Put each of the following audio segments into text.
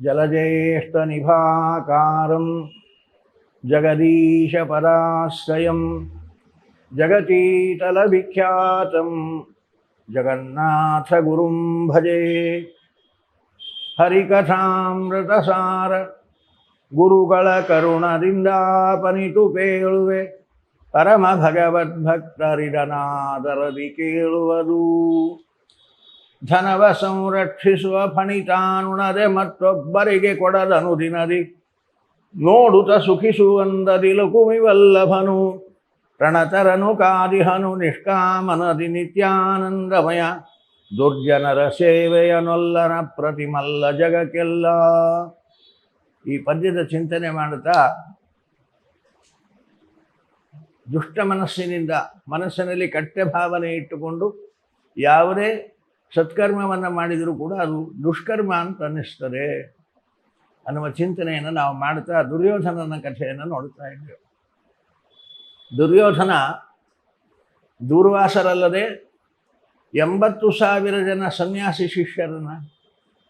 जलज्येष्ठनिभाकारं जगदीशपदाश्रयं जगतीतलविख्यातं जगन्नाथगुरुं भजे। ಹರಿಕಥಾಮೃತಸಾರ ಗುರುಗಳ ಕರುಣದಿಂದಾಪನಿತು ಪೇಳುವೆ, ಪರಮ ಭಗವದ್ಭಕ್ತರಿದನಾದರದಿ ಕೇಳುವುದು. ಧನವ ಸಂರಕ್ಷಿಸುವ ಫಣಿತಾನುಣದೆ ಮತ್ತೊಬ್ಬರಿಗೆ ಕೊಡದನುದಿನದಿ, ನೋಡುತ್ತ ಸುಖಿಸುವಂದದಿ ಲಕುಮಿವಲ್ಲಭನು. ಪ್ರಣತರನು ಕಾದಿಹನು ನಿಷ್ಕಾಮನದಿ ನಿತ್ಯಾನಂದಮಯ, ದುರ್ಜನರ ಸೇವೆಯನೊಲ್ಲನ ಪ್ರತಿಮಲ್ಲ ಜಗಕ್ಕೆಲ್ಲ. ಈ ಪದ್ಯದ ಚಿಂತನೆ ಮಾಡುತ್ತಾ ದುಷ್ಟ ಮನಸ್ಸಿನಲ್ಲಿ ಕೆಟ್ಟ ಭಾವನೆ ಇಟ್ಟುಕೊಂಡು ಯಾವುದೇ ಸತ್ಕರ್ಮವನ್ನು ಮಾಡಿದರೂ ಕೂಡ ಅದು ದುಷ್ಕರ್ಮ ಅಂತ ಅನ್ನಿಸ್ತದೆ ಅನ್ನುವ ಚಿಂತನೆಯನ್ನು ನಾವು ಮಾಡ್ತಾ ದುರ್ಯೋಧನನ ಕಥೆಯನ್ನು ನೋಡ್ತಾ ಇದ್ದೇವೆ. ದುರ್ಯೋಧನ ದೂರ್ವಾಸರಲ್ಲದೆ 80,000 ಜನ ಸನ್ಯಾಸಿ ಶಿಷ್ಯರನ್ನು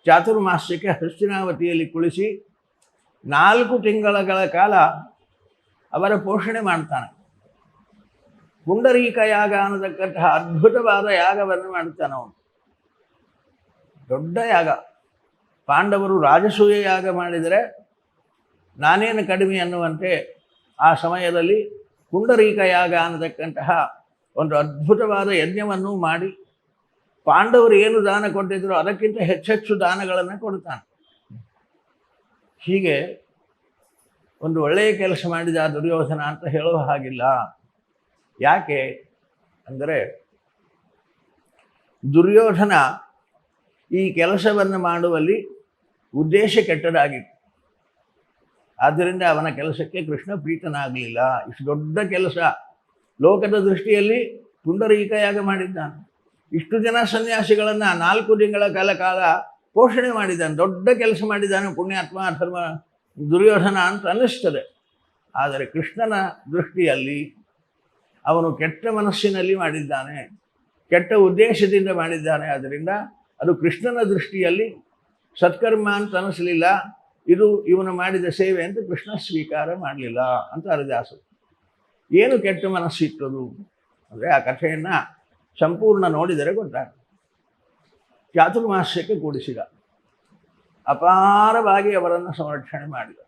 ಚಾತುರ್ಮಾಸ್ಯಕ್ಕೆ ಹಸ್ತಿನಾವತಿಯಲ್ಲಿ ಕುಳಿಸಿ 4 ತಿಂಗಳ ಕಾಲ ಅವರ ಪೋಷಣೆ ಮಾಡ್ತಾನೆ. ಪುಂಡರೀಕ ಯಾಗ ಅನ್ನತಕ್ಕಂತಹ ಅದ್ಭುತವಾದ ಯಾಗವನ್ನು ಮಾಡ್ತಾನೆ ಅವನು. ದೊಡ್ಡ ಯಾಗ. ಪಾಂಡವರು ರಾಜಸೂಯ ಯಾಗ ಮಾಡಿದರೆ ನಾನೇನು ಕಡಿಮೆ ಅನ್ನುವಂತೆ ಆ ಸಮಯದಲ್ಲಿ ಪುಂಡರೀಕ ಯಾಗ ಅನ್ನತಕ್ಕಂತಹ ಒಂದು ಅದ್ಭುತವಾದ ಯಜ್ಞವನ್ನು ಮಾಡಿ ಪಾಂಡವರು ಏನು ದಾನ ಕೊಟ್ಟಿದ್ರು ಅದಕ್ಕಿಂತ ಹೆಚ್ಚೆಚ್ಚು ದಾನಗಳನ್ನು ಕೊಡ್ತಾನೆ. ಹೀಗೆ ಒಂದು ಒಳ್ಳೆಯ ಕೆಲಸ ಮಾಡಿದ ದುರ್ಯೋಧನ ಅಂತ ಹೇಳೋ ಹಾಗಿಲ್ಲ. ಯಾಕೆ ಅಂದರೆ ದುರ್ಯೋಧನ ಈ ಕೆಲಸವನ್ನು ಮಾಡುವಲ್ಲಿ ಉದ್ದೇಶ ಕೆಟ್ಟದಾಗಿತ್ತು. ಆದ್ದರಿಂದ ಅವನ ಕೆಲಸಕ್ಕೆ ಕೃಷ್ಣ ಪ್ರೀತನಾಗಲಿಲ್ಲ. ಇಷ್ಟು ದೊಡ್ಡ ಕೆಲಸ ಲೋಕದ ದೃಷ್ಟಿಯಲ್ಲಿ ಪುಂಡರೀಕ ಯಾಗ ಮಾಡಿದ್ದಾನೆ. ಇಷ್ಟು ಜನ ಸನ್ಯಾಸಿಗಳನ್ನು 4 ತಿಂಗಳ ಕಾಲ ಪೋಷಣೆ ಮಾಡಿದ್ದಾನೆ. ದೊಡ್ಡ ಕೆಲಸ ಮಾಡಿದ್ದಾನೆ ಪುಣ್ಯಾತ್ಮ ಧರ್ಮ ದುರ್ಯೋಧನ ಅಂತ ಅನ್ನಿಸ್ತದೆ. ಆದರೆ ಕೃಷ್ಣನ ದೃಷ್ಟಿಯಲ್ಲಿ ಅವನು ಕೆಟ್ಟ ಮನಸ್ಸಿನಲ್ಲಿ ಮಾಡಿದ್ದಾನೆ, ಕೆಟ್ಟ ಉದ್ದೇಶದಿಂದ ಮಾಡಿದ್ದಾನೆ. ಆದ್ದರಿಂದ ಅದು ಕೃಷ್ಣನ ದೃಷ್ಟಿಯಲ್ಲಿ ಸತ್ಕರ್ಮ ಅಂತ ಅನ್ನಿಸಲಿಲ್ಲ. ಇದು ಇವನು ಮಾಡಿದ ಸೇವೆ ಅಂತ ಕೃಷ್ಣ ಸ್ವೀಕಾರ ಮಾಡಲಿಲ್ಲ ಅಂತ ಹರಿದಾಸರು. ಏನು ಕೆಟ್ಟ ಮನಸ್ಸಿಟ್ಟದು ಅಂದರೆ ಆ ಕಥೆಯನ್ನು ಸಂಪೂರ್ಣ ನೋಡಿದರೆ ಗೊತ್ತಾಗ್ತದೆ. ಚಾತುರ್ಮಾಸ್ಯಕ್ಕೆ ಕೂಡಿಸಿದ, ಅಪಾರವಾಗಿ ಅವರನ್ನು ಸಂರಕ್ಷಣೆ ಮಾಡಿದ.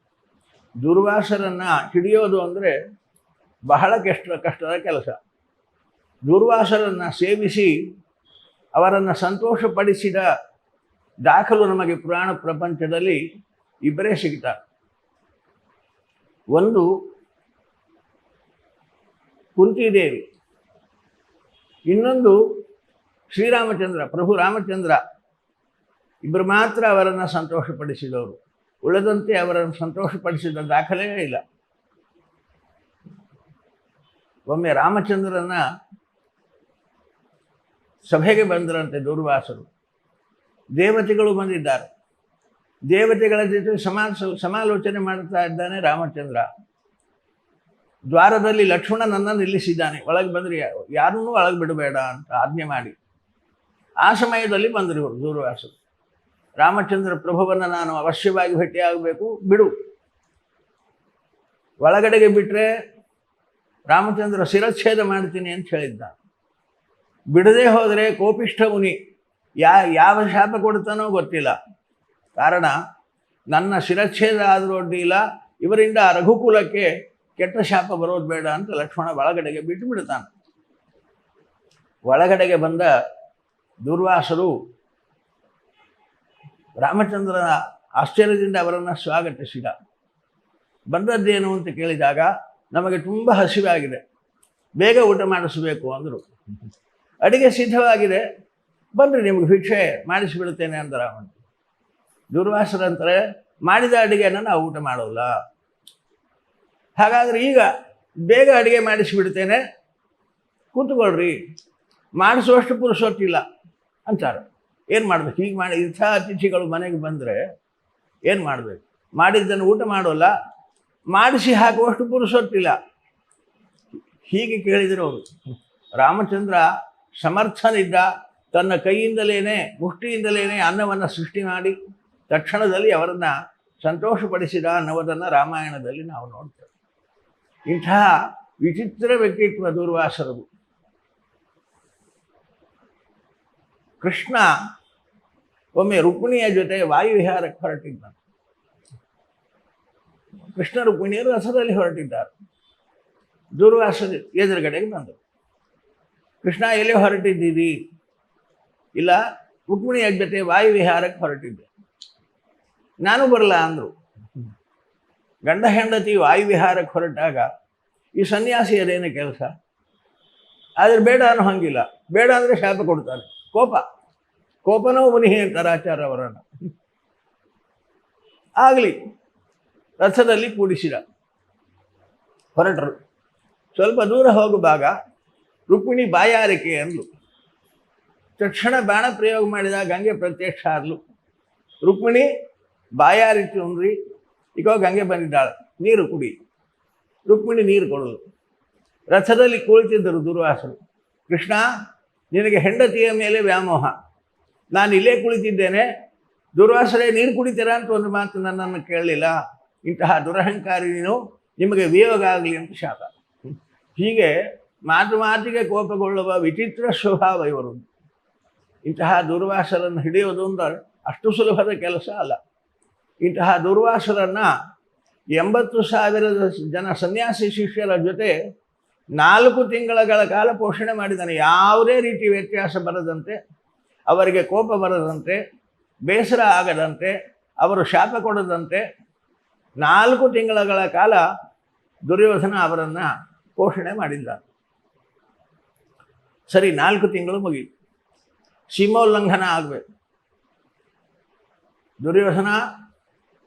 ದುರ್ವಾಸರನ್ನು ಹಿಡಿಯೋದು ಅಂದರೆ ಬಹಳ ಕಷ್ಟದ ಕೆಲಸ. ದುರ್ವಾಸರನ್ನು ಸೇವಿಸಿ ಅವರನ್ನು ಸಂತೋಷಪಡಿಸಿದ ದಾಖಲು ನಮಗೆ ಪುರಾಣ ಪ್ರಪಂಚದಲ್ಲಿ ಇಬ್ಬರೇ ಸಿಗ್ತಾರೆ. ಒಂದು ಕುಂತಿದೇವಿ, ಇನ್ನೊಂದು ಶ್ರೀರಾಮಚಂದ್ರ, ಪ್ರಭು ರಾಮಚಂದ್ರ. ಇಬ್ಬರು ಮಾತ್ರ ಅವರನ್ನು ಸಂತೋಷಪಡಿಸಿದವರು. ಉಳಿದಂತೆ ಅವರನ್ನು ಸಂತೋಷಪಡಿಸಿದ ದಾಖಲೆ ಇಲ್ಲ. ಒಮ್ಮೆ ರಾಮಚಂದ್ರನ ಸಭೆಗೆ ಬಂದರಂತೆ ದುರ್ವಾಸರು. ದೇವತೆಗಳು ಬಂದಿದ್ದಾರೆ. ದೇವತೆಗಳ ಜೊತೆ ಸಮಾಲೋಚನೆ ಮಾಡ್ತಾ ಇದ್ದಾನೆ ರಾಮಚಂದ್ರ. ದ್ವಾರದಲ್ಲಿ ಲಕ್ಷ್ಮಣನನ್ನು ನಿಲ್ಲಿಸಿದ್ದಾನೆ. ಒಳಗೆ ಬಂದರೆ ಯಾರನ್ನೂ ಒಳಗೆ ಬಿಡಬೇಡ ಅಂತ ಆಜ್ಞೆ ಮಾಡಿ. ಆ ಸಮಯದಲ್ಲಿ ಬಂದರು ಇವರು ದೂರ್ವಾಸರು. ರಾಮಚಂದ್ರ ಪ್ರಭುವನ್ನು ನಾನು ಅವಶ್ಯವಾಗಿ ಭೇಟಿಯಾಗಬೇಕು, ಬಿಡು. ಒಳಗಡೆಗೆ ಬಿಟ್ಟರೆ ರಾಮಚಂದ್ರ ಶಿರಚ್ಛೇದ ಮಾಡ್ತೀನಿ ಅಂತ ಹೇಳಿದ್ದ. ಬಿಡದೆ ಹೋದರೆ ಕೋಪಿಷ್ಠ ಮುನಿ ಯಾವ ಶಾಪ ಕೊಡ್ತಾನೋ ಗೊತ್ತಿಲ್ಲ. ಕಾರಣ ನನ್ನ ಶಿರಚ್ಛೇದ ಆದರೂ ಅಡ್ಡಿಲ್ಲ, ಇವರಿಂದ ರಘುಕುಲಕ್ಕೆ ಕೆಟ್ಟ ಶಾಪ ಬರೋದು ಬೇಡ ಅಂತ ಲಕ್ಷ್ಮಣ ಒಳಗಡೆಗೆ ಬಿಟ್ಟು ಬಿಡ್ತಾನೆ. ಒಳಗಡೆಗೆ ಬಂದ ದುರ್ವಾಸರು ರಾಮಚಂದ್ರನ ಆಶ್ಚರ್ಯದಿಂದ ಅವರನ್ನು ಸ್ವಾಗತಿಸಿದ. ಬಂದದ್ದೇನು ಅಂತ ಕೇಳಿದಾಗ, ನಮಗೆ ತುಂಬ ಹಸಿವಾಗಿದೆ, ಬೇಗ ಊಟ ಮಾಡಿಸಬೇಕು ಅಂದರು. ಅಡಿಗೆ ಸಿದ್ಧವಾಗಿದೆ, ಬನ್ನಿರಿ ನಿಮಗೆ ಭಿಕ್ಷೆ ಮಾಡಿಸಿಬಿಡುತ್ತೇನೆ ಅಂತ ರಾಮನ್. ದುರ್ವಾಸರಂತಾರೆ, ಮಾಡಿದ ಅಡಿಗೆಯನ್ನು ನಾವು ಊಟ ಮಾಡೋಲ್ಲ, ಹಾಗಾದರೆ ಈಗ ಬೇಗ ಅಡುಗೆ ಮಾಡಿಸಿಬಿಡ್ತೇನೆ, ಕೂತ್ಕೊಳ್ರಿ, ಮಾಡಿಸುವಷ್ಟು ಪುರುಷೊತ್ತಿಲ್ಲ ಅಂತಾರೆ. ಏನು ಮಾಡಬೇಕು? ಹೀಗೆ ಮಾಡಿ ಇಂಥ ಅತಿಥಿಗಳು ಮನೆಗೆ ಬಂದರೆ ಏನು ಮಾಡಬೇಕು? ಮಾಡಿದ್ದನ್ನು ಊಟ ಮಾಡೋಲ್ಲ, ಮಾಡಿಸಿ ಹಾಕುವಷ್ಟು ಪುರುಷೊತ್ತಿಲ್ಲ. ಹೀಗೆ ಕೇಳಿದರು ಅವರು. ರಾಮಚಂದ್ರ ಸಮರ್ಥನಿದ್ದ. ತನ್ನ ಕೈಯಿಂದಲೇ ಮುಷ್ಟಿಯಿಂದಲೇ ಅನ್ನವನ್ನು ಸೃಷ್ಟಿ ಮಾಡಿ ತಕ್ಷಣದಲ್ಲಿ ಅವರನ್ನು ಸಂತೋಷಪಡಿಸಿದ ಅನ್ನೋದನ್ನು ರಾಮಾಯಣದಲ್ಲಿ ನಾವು ನೋಡ್ತೇವೆ. ಇಂತಹ ವಿಚಿತ್ರ ವ್ಯಕ್ತಿತ್ವ ದೂರ್ವಾಸರದು. ಕೃಷ್ಣ ಒಮ್ಮೆ ರುಕ್ಮಿಣಿಯ ಜೊತೆ ವಾಯುವಿಹಾರಕ್ಕೆ ಹೊರಟಿದ್ದಾನೆ. ಕೃಷ್ಣ ರುಕ್ಮಿಣಿಯರು ರಥದಲ್ಲಿ ಹೊರಟಿದ್ದಾರೆ. ದೂರ್ವಾಸರು ಎದುರುಗಡೆಗೆ ಬಂದರು. ಕೃಷ್ಣ ಎಲ್ಲಿ ಹೊರಟಿದ್ದೀರಿ? ಇಲ್ಲ, ರುಕ್ಮಿಣಿಯ ಜೊತೆ ವಾಯುವಿಹಾರಕ್ಕೆ ಹೊರಟಿದ್ದೆ. ನಾನು ಬರಲ್ಲ ಅಂದರು. ಗಂಡ ಹೆಂಡತಿ ವಾಯುವಿಹಾರಕ್ಕೆ ಹೊರಟಾಗ ಈ ಸನ್ಯಾಸಿಯರೇನು ಕೆಲಸ? ಆದರೆ ಬೇಡ ಅನ್ನೋ ಹಂಗಿಲ್ಲ. ಬೇಡ ಅಂದರೆ ಶಾಪ ಕೊಡ್ತಾರೆ. ಕೋಪನೋ ಮುನಿ ಅಂತಾರೆ ಆಚಾರ್ಯ ಅವರನ್ನು. ಆಗಲಿ, ರಥದಲ್ಲಿ ಕೂಡಿಸಿದ, ಹೊರಟರು. ಸ್ವಲ್ಪ ದೂರ ಹೋಗುವಾಗ ರುಕ್ಮಿಣಿ ಬಾಯಾರಿಕೆ ಅಂದ್ಲು. ತಕ್ಷಣ ಬಾಣ ಪ್ರಯೋಗ ಮಾಡಿದ ಗಂಗೆ ಪ್ರತ್ಯಕ್ಷ ಆದ್ಲು. ರುಕ್ಮಿಣಿ ಬಾಯಾರಿಕೆ ಅಂದ್ರಿ, ಈಗ ಗಂಗೆ ಬಂದಿದ್ದಾಳೆ, ನೀರು ಕುಡಿ. ರುಕ್ಮಿಣಿ ನೀರು ಕೊಡಲು. ರಥದಲ್ಲಿ ಕುಳಿತಿದ್ದರು ದುರ್ವಾಸರು. ಕೃಷ್ಣ, ನಿನಗೆ ಹೆಂಡತಿಯ ಮೇಲೆ ವ್ಯಾಮೋಹ, ನಾನು ಇಲ್ಲೇ ಕುಳಿತಿದ್ದೇನೆ, ದುರ್ವಾಸರೇ ನೀರು ಕುಡಿತೀರಾ ಅಂತ ಒಂದು ಮಾತು ನನ್ನನ್ನು ಕೇಳಲಿಲ್ಲ. ಇಂತಹ ದುರಹಂಕಾರಿ ನೀನು, ನಿಮಗೆ ವಿಯೋಗ ಆಗಲಿ ಅಂತ ಶಾಪ. ಹೀಗೆ ಮಾತಿಗೆ ಕೋಪಗೊಳ್ಳುವ ವಿಚಿತ್ರ ಸ್ವಭಾವ ಇವರು. ಇಂತಹ ದುರ್ವಾಸರನ್ನು ಹಿಡಿಯೋದು ಅಂದ್ರೆ ಅಷ್ಟು ಸುಲಭದ ಕೆಲಸ ಅಲ್ಲ. ಇಂತಹ ದುರ್ವಾಸರನ್ನು 80,000 ಜನ ಸನ್ಯಾಸಿ ಶಿಷ್ಯರ ಜೊತೆ 4 ತಿಂಗಳ ಕಾಲ ಪೋಷಣೆ ಮಾಡಿದ್ದಾನೆ. ಯಾವುದೇ ರೀತಿ ವ್ಯತ್ಯಾಸ ಬರದಂತೆ, ಅವರಿಗೆ ಕೋಪ ಬರದಂತೆ, ಬೇಸರ ಆಗದಂತೆ, ಅವರು ಶಾಪ ಕೊಡದಂತೆ 4 ತಿಂಗಳ ಕಾಲ ದುರ್ಯೋಧನ ಅವರನ್ನು ಪೋಷಣೆ ಮಾಡಿದ್ದಾರೆ. ಸರಿ, 4 ತಿಂಗಳು ಮುಗಿಯಿತು. ಸೀಮೋಲ್ಲಂಘನ ಆಗಬೇಕು. ದುರ್ಯೋಧನ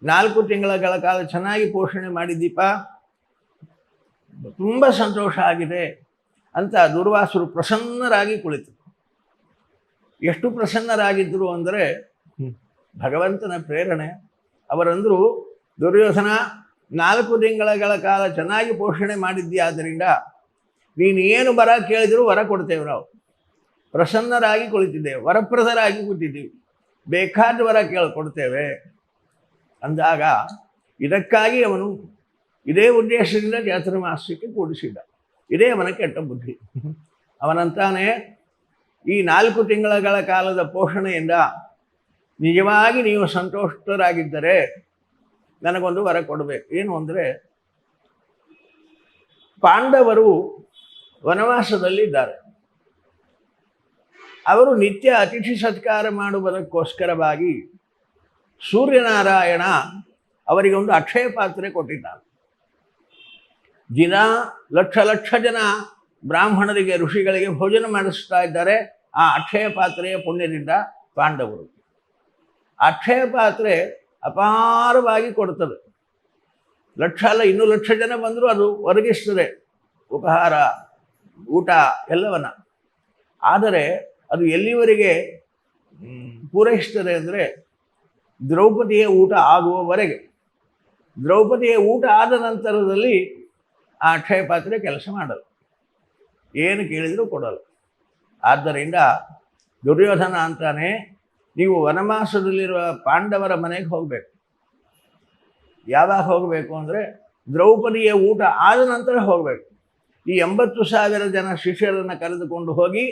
4 ತಿಂಗಳ ಕಾಲ ಚೆನ್ನಾಗಿ ಪೋಷಣೆ ಮಾಡಿದ್ದೀಪ, ತುಂಬ ಸಂತೋಷ ಆಗಿದೆ ಅಂತ ದುರ್ವಾಸರು ಪ್ರಸನ್ನರಾಗಿ ಕುಳಿತರು. ಎಷ್ಟು ಪ್ರಸನ್ನರಾಗಿದ್ದರು ಅಂದರೆ ಭಗವಂತನ ಪ್ರೇರಣೆ. ಅವರಂದರು, ದುರ್ಯೋಧನ 4 ತಿಂಗಳ ಕಾಲ ಚೆನ್ನಾಗಿ ಪೋಷಣೆ ಮಾಡಿದ್ದೀಯಾದ್ದರಿಂದ ನೀನು ಏನು ವರ ಕೇಳಿದರೂ ವರ ಕೊಡ್ತೇವೆ. ನಾವು ಪ್ರಸನ್ನರಾಗಿ ಕುಳಿತಿದ್ದೇವೆ, ವರಪ್ರದರಾಗಿ ಕೂತಿದ್ದೀವಿ, ಬೇಕಾದ ವರ ಕೊಡ್ತೇವೆ ಅಂದಾಗ ಇದಕ್ಕಾಗಿ ಅವನು ಇದೇ ಉದ್ದೇಶದಿಂದ ಚಾತುರ್ಮಾಸ್ಯಕ್ಕೆ ಕೂಡಿಸಿದ್ದ. ಇದೇ ಅವನ ಕೆಟ್ಟ ಬುದ್ಧಿ. ಅವನಂತಾನೆ, ಈ 4 ತಿಂಗಳ ಕಾಲದ ಪೋಷಣೆಯಿಂದ ನಿಜವಾಗಿ ನೀವು ಸಂತೋಷರಾಗಿದ್ದರೆ ನನಗೊಂದು ವರ ಕೊಡಬೇಕು. ಏನು ಅಂದರೆ, ಪಾಂಡವರು ವನವಾಸದಲ್ಲಿದ್ದಾರೆ. ಅವರು ನಿತ್ಯ ಅತಿಥಿ ಸತ್ಕಾರ ಮಾಡುವುದಕ್ಕೋಸ್ಕರವಾಗಿ ಸೂರ್ಯನಾರಾಯಣ ಅವರಿಗೆ ಒಂದು ಅಕ್ಷಯ ಪಾತ್ರೆ ಕೊಟ್ಟಿದ್ದಾನೆ. ದಿನ ಲಕ್ಷ ಜನ ಬ್ರಾಹ್ಮಣರಿಗೆ, ಋಷಿಗಳಿಗೆ ಭೋಜನ ಮಾಡಿಸ್ತಾ ಇದ್ದಾರೆ ಆ ಅಕ್ಷಯ ಪಾತ್ರೆಯ ಪುಣ್ಯದಿಂದ ಪಾಂಡವರು. ಅಕ್ಷಯ ಪಾತ್ರೆ ಅಪಾರವಾಗಿ ಕೊಡ್ತದೆ. ಲಕ್ಷ ಅಲ್ಲ, 2 ಲಕ್ಷ ಜನ ಬಂದರೂ ಅದು ಒದಗಿಸ್ತದೆ ಉಪಹಾರ, ಊಟ ಎಲ್ಲವನ್ನ. ಆದರೆ ಅದು ಎಲ್ಲಿವರೆಗೆ ಪೂರೈಸ್ತದೆ ಅಂದರೆ ದ್ರೌಪದಿಯ ಊಟ ಆಗುವವರೆಗೆ. ದ್ರೌಪದಿಯ ಊಟ ಆದ ನಂತರದಲ್ಲಿ ಆ ಅಕ್ಷಯ ಪಾತ್ರೆ ಕೆಲಸ ಮಾಡಲ್ಲ, ಏನು ಕೇಳಿದರೂ ಕೊಡಲ್ಲ. ಆದ್ದರಿಂದ ದುರ್ಯೋಧನ ಅಂತಾನೆ, ನೀವು ವನವಾಸದಲ್ಲಿರುವ ಪಾಂಡವರ ಮನೆಗೆ ಹೋಗಬೇಕು. ಯಾವಾಗ ಹೋಗಬೇಕು ಅಂದರೆ ದ್ರೌಪದಿಯ ಊಟ ಆದ ನಂತರ ಹೋಗಬೇಕು. ಈ 80,000 ಜನ ಶಿಷ್ಯರನ್ನು ಕರೆದುಕೊಂಡು ಹೋಗಿ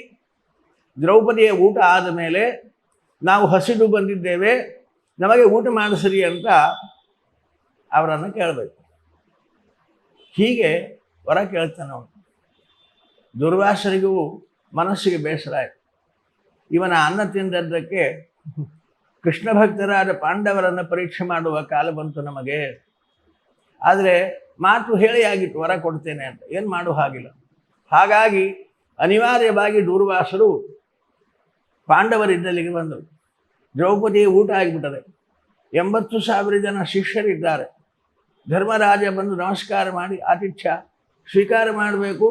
ದ್ರೌಪದಿಯ ಊಟ ಆದ ಮೇಲೆ ನಾವು ಹಸಿದು ಬಂದಿದ್ದೇವೆ, ನಮಗೆ ಊಟ ಮಾಡಿಸ್ರಿ ಅಂತ ಅವರನ್ನು ಕೇಳಬೇಕು. ಹೀಗೆ ವರ ಕೇಳ್ತಾನೆ ಅವನು. ದುರ್ವಾಸರಿಗೂ ಮನಸ್ಸಿಗೆ ಬೇಸರ ಆಯಿತು. ಇವನ ಅನ್ನ ತಿಂದದ್ದಕ್ಕೆ ಕೃಷ್ಣ ಭಕ್ತರಾದ ಪಾಂಡವರನ್ನು ಪರೀಕ್ಷೆ ಮಾಡುವ ಕಾಲ ಬಂತು ನಮಗೆ. ಆದರೆ ಮಾತು ಹೇಳಿ ಆಗಿತ್ತು, ವರ ಕೊಡ್ತೇನೆ ಅಂತ. ಏನು ಮಾಡೋ ಹಾಗಿಲ್ಲ. ಹಾಗಾಗಿ ಅನಿವಾರ್ಯವಾಗಿ ದೂರ್ವಾಸರು ಪಾಂಡವರಿದ್ದಲ್ಲಿಗೆ ಬಂದರು. ದ್ರೌಪದಿ ಊಟ ಆಗಿಬಿಟ್ಟದೆ. 80,000 ಜನ ಶಿಷ್ಯರಿದ್ದಾರೆ. ಧರ್ಮರಾಜ ಬಂದು ನಮಸ್ಕಾರ ಮಾಡಿ ಆತಿಥ್ಯ ಸ್ವೀಕಾರ ಮಾಡಬೇಕು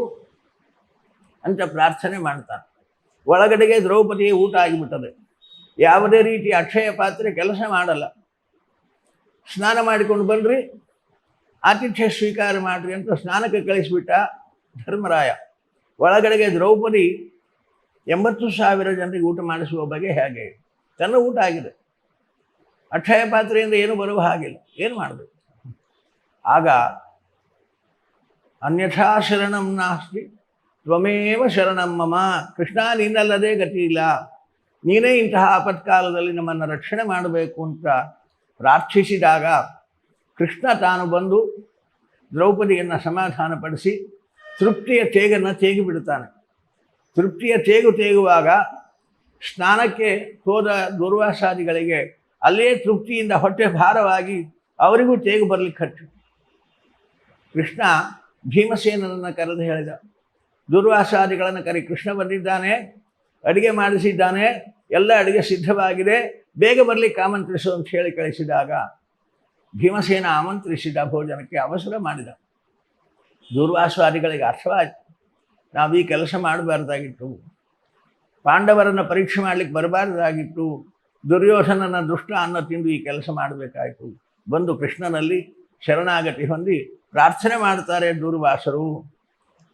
ಅಂತ ಪ್ರಾರ್ಥನೆ ಮಾಡ್ತಾನೆ. ಒಳಗಡೆಗೆ ದ್ರೌಪದಿಯ ಊಟ ಆಗಿಬಿಟ್ಟದೆ. ಯಾವುದೇ ರೀತಿ ಅಕ್ಷಯ ಪಾತ್ರೆ ಕೆಲಸ ಮಾಡಲ್ಲ. ಸ್ನಾನ ಮಾಡಿಕೊಂಡು ಬನ್ನಿರಿ, ಆತಿಥ್ಯ ಸ್ವೀಕಾರ ಮಾಡಿರಿ ಅಂತ ಸ್ನಾನಕ್ಕೆ ಕಳಿಸಿಬಿಟ್ಟ ಧರ್ಮರಾಯ. ಒಳಗಡೆಗೆ ದ್ರೌಪದಿ 80,000 ಜನರಿಗೆ ಊಟ ಮಾಡಿಸುವ ಬಗೆ ಹೇಗೆ? ತನ್ನ ಊಟ ಆಗಿದೆ. ಅಕ್ಷಯ ಪಾತ್ರೆಯಿಂದ ಏನು ಬರುವ ಹಾಗಿಲ್ಲ. ಏನು ಮಾಡಬೇಕು? ಆಗ ಅನ್ಯಥಾ ಶರಣಂ ನಾಸ್ತಿ ತ್ವಮೇವ ಶರಣಂ ಮಮ, ಕೃಷ್ಣ ನೀನಲ್ಲದೆ ಗತಿ ಇಲ್ಲ, ನೀನೇ ಇಂತಹ ಆಪತ್ಕಾಲದಲ್ಲಿ ನಮ್ಮನ್ನು ರಕ್ಷಣೆ ಮಾಡಬೇಕು ಅಂತ ಪ್ರಾರ್ಥಿಸಿದಾಗ ಕೃಷ್ಣ ತಾನು ಬಂದು ದ್ರೌಪದಿಯನ್ನು ಸಮಾಧಾನಪಡಿಸಿ ತೃಪ್ತಿಯ ತೇಗನ್ನು ತೇಗಿಬಿಡುತ್ತಾನೆ. ತೃಪ್ತಿಯ ತೇಗುವಾಗ ಸ್ನಾನಕ್ಕೆ ಹೋದ ದುರ್ವಾಸಾದಿಗಳಿಗೆ ಅಲ್ಲೇ ತೃಪ್ತಿಯಿಂದ ಹೊಟ್ಟೆ ಭಾರವಾಗಿ ಅವರಿಗೂ ತೇಗು ಬರಲಿಕ್ಕೆ ಹತ್ತು. ಕೃಷ್ಣ ಭೀಮಸೇನನನ್ನು ಕರೆದು ಹೇಳಿದ, ದುರ್ವಾಸಾದಿಗಳನ್ನು ಕರಿ, ಕೃಷ್ಣ ಬಂದಿದ್ದಾನೆ, ಅಡಿಗೆ ಮಾಡಿಸಿದ್ದಾನೆ, ಎಲ್ಲ ಅಡಿಗೆ ಸಿದ್ಧವಾಗಿದೆ, ಬೇಗ ಬರಲಿಕ್ಕೆ ಆಮಂತ್ರಿಸು ಅಂತ ಹೇಳಿ ಕಳಿಸಿದಾಗ ಭೀಮಸೇನ ಆಮಂತ್ರಿಸಿದ ಭೋಜನಕ್ಕೆ ಅವಸರ ಮಾಡಿದ. ದುರ್ವಾಸಾದಿಗಳಿಗೆ ಅರ್ಥವಾಯಿತು, ನಾವು ಈ ಕೆಲಸ ಮಾಡಬಾರ್ದಾಗಿತ್ತು, ಪಾಂಡವರನ್ನು ಪರೀಕ್ಷೆ ಮಾಡಲಿಕ್ಕೆ ಬರಬಾರ್ದಾಗಿತ್ತು, ದುರ್ಯೋಧನನ ದುಷ್ಟ ಅನ್ನ ತಿಂದು ಈ ಕೆಲಸ ಮಾಡಬೇಕಾಯಿತು. ಬಂದು ಕೃಷ್ಣನಲ್ಲಿ ಶರಣಾಗತಿ ಹೊಂದಿ ಪ್ರಾರ್ಥನೆ ಮಾಡ್ತಾರೆ ದುರ್ವಾಸರು.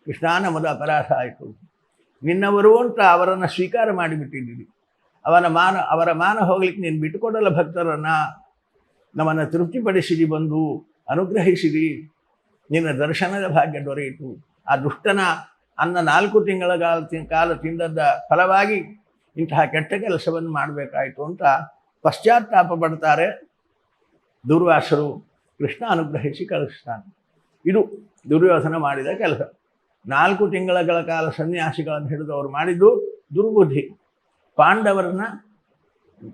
ಕೃಷ್ಣ ನಮ್ಮದು ಅಪರಾಧ ಆಯಿತು, ನಿನ್ನವರು ಅಂತ ಅವರನ್ನು ಸ್ವೀಕಾರ ಮಾಡಿಬಿಟ್ಟಿದ್ದೀರಿ, ಅವರ ಮಾನ ಹೋಗ್ಲಿಕ್ಕೆ ನೀನು ಬಿಟ್ಟುಕೊಡಲ್ಲ ಭಕ್ತರನ್ನು, ನಮ್ಮನ್ನು ತೃಪ್ತಿಪಡಿಸಿದಿ, ಬಂದು ಅನುಗ್ರಹಿಸಿದಿ, ನಿನ್ನ ದರ್ಶನದ ಭಾಗ್ಯ ದೊರೆಯಿತು. ಆ ದುಷ್ಟನ ಅನ್ನ 4 ತಿಂಗಳ ಕಾಲ ತಿಂದದ್ದ ಫಲವಾಗಿ ಇಂತಹ ಕೆಟ್ಟ ಕೆಲಸವನ್ನು ಮಾಡಬೇಕಾಯಿತು ಅಂತ ಪಶ್ಚಾತ್ತಾಪ ಪಡ್ತಾರೆ ದುರ್ವಾಸರು. ಕೃಷ್ಣ ಅನುಗ್ರಹಿಸಿ ಕಳಿಸ್ತಾನೆ. ಇದು ದುರ್ಯೋಧನ ಮಾಡಿದ ಕೆಲಸ. 4 ತಿಂಗಳ ಕಾಲ ಸನ್ಯಾಸಿಗಳನ್ನು ಹಿಡಿದು ಅವರು ಮಾಡಿದ್ದು ದುರ್ಬುದ್ಧಿ.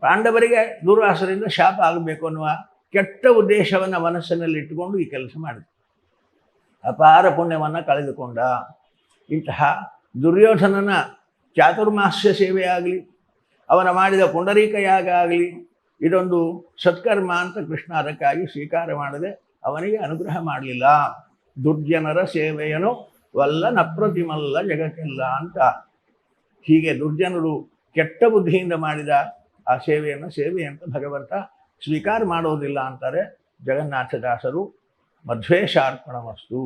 ಪಾಂಡವರಿಗೆ ದುರ್ವಾಸರಿಂದ ಶಾಪ ಆಗಬೇಕು ಅನ್ನುವ ಕೆಟ್ಟ ಉದ್ದೇಶವನ್ನು ಮನಸ್ಸಿನಲ್ಲಿ ಇಟ್ಟುಕೊಂಡು ಈ ಕೆಲಸ ಮಾಡಿದ. ಅಪಾರ ಪುಣ್ಯವನ್ನು ಕಳೆದುಕೊಂಡ. ಇಂತಹ ದುರ್ಯೋಧನನ ಚಾತುರ್ಮಾಸ್ಯ ಸೇವೆಯಾಗಲಿ, ಅವನ ಮಾಡಿದ ಪುಂಡರೀಕ ಯಾಗ ಆಗಲಿ, ಇದೊಂದು ಸತ್ಕರ್ಮ ಅಂತ ಕೃಷ್ಣ ಅದಕ್ಕಾಗಿ ಸ್ವೀಕಾರ ಮಾಡದೆ ಅವನಿಗೆ ಅನುಗ್ರಹ ಮಾಡಲಿಲ್ಲ. ದುರ್ಜನರ ಸೇವೆಯನು ವಲ್ಲ ನಪ್ರತಿಮಲ್ಲ ಜಗಕ್ಕೆಲ್ಲ ಅಂತ. ಹೀಗೆ ದುರ್ಜನರು ಕೆಟ್ಟ ಬುದ್ಧಿಯಿಂದ ಮಾಡಿದ ಆ ಸೇವೆಯನ್ನು ಸೇವೆ ಅಂತ ಭಗವಂತ ಸ್ವೀಕಾರ ಮಾಡೋದಿಲ್ಲ ಅಂತಾರೆ ಜಗನ್ನಾಥದಾಸರು. ಮಧ್ವೇಶಾರ್ಪಣಮಸ್ತು.